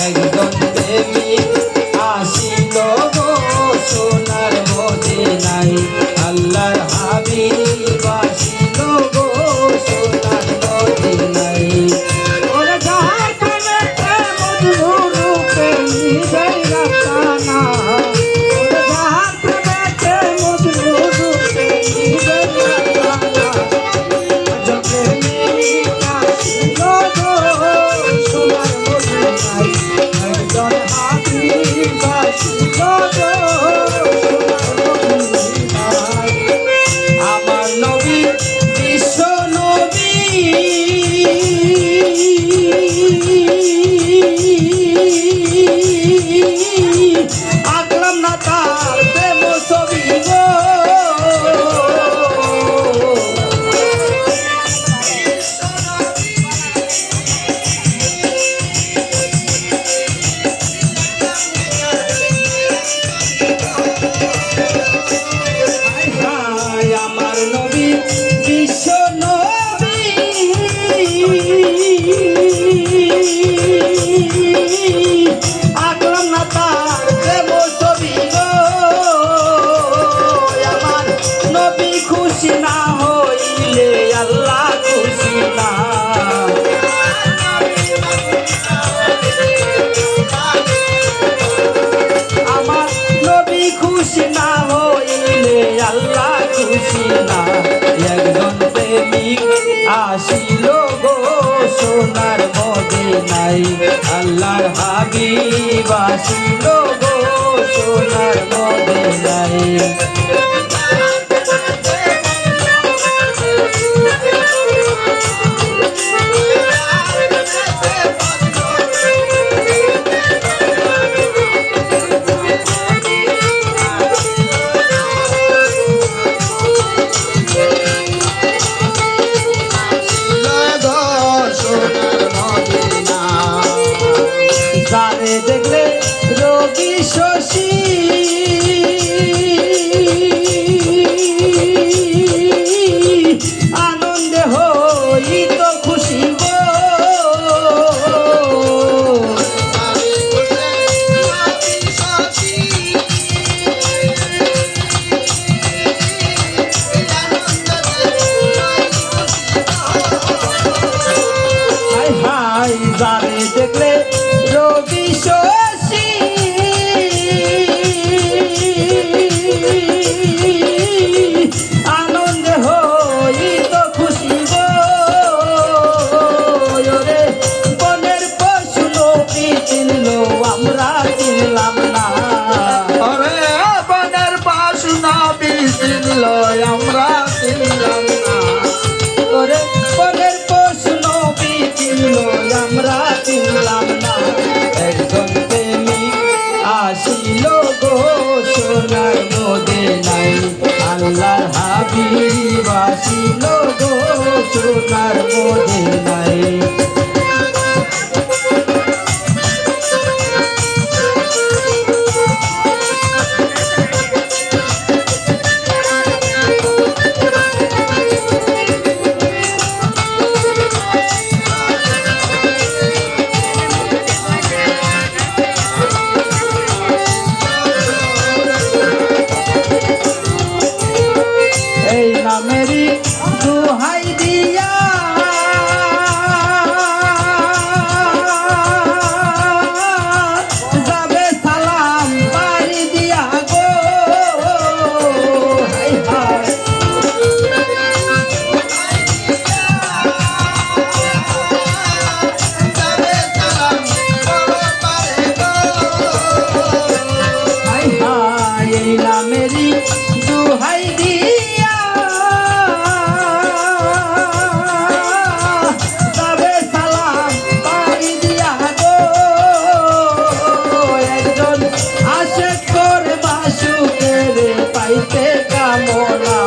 একজন প্রেমিক আসিল গো সোনার মদিনায় আল্লাহর হাবিব আসিল গো সোনার মদিনায় ওরে যার প্রেমেতে মজনু রূপে নিজের রাস্তানা ওরে যার প্রেমেতে মজনু রূপে নিজের রাস্তানা একজন প্রেমিক আসিল গো সোনার মদিনায় একজন হাবিব আসিল গো আমার নবী বিশ্ব নবী আঁকলাম না তার প্রেম ছবি গো আমার নবী বিশ্ব নবী আঁকলাম না তার প্রেম ছবি গো আমার নবী খুশি না হইলে আল্লাহ খুশি না আমার নবী খুশি না হইলে আল্লাহ খুশি না একজন প্রেমিক আসিল গো সোনার মদিনায় আল্লাহর হাবিব আসিল গো সোনার মদিনায় যারে দেখলে রোগী শশী আনন্দে হইত খুশি গো হাই হাই যারে দেখলে রবি শশী আনন্দ হইত খুশি গো রে বনের পশু নবী চিনল আমরা চিনলাম না আরে বনের পশু নবী চিনল আমরা চিনলাম না ওরে বনের পশু নবী চিনল আমরা চিনলাম না একজন প্রেমিক আসিল গো সোনার মদিনায় আল্লাহর হাবিব আসিল গো সোনার মদিনায় এই নামেরই দোহাই দিয়া যাবে সালাম বাড়ি দিয়া গো হাই হাই হাই হাই এই নামেরই দোহাই দিয়া যাবে সালাম বাড়ি দিয়া গো একজন আশেক করে মাসুকের পাইতে কামনা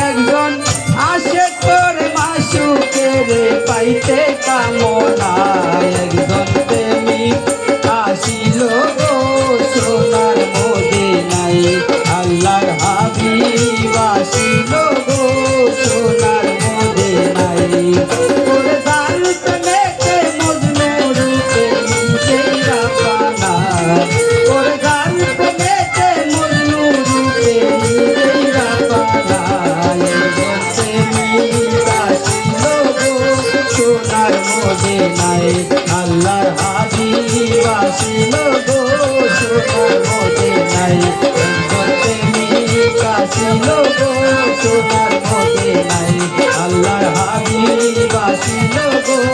একজন আশেক করে মাসুকের পাইতে কামনা একজন প্রেমিক আসিল গো সোনার মদিনায় আল্লাহর হাবিব আসিল গো সোনার মদিনায় আসিল গো সোনার মদিনায় একজন প্রেমিক আসিল গো সোনার মদিনায় আল্লাহর হাবিব আসিল গো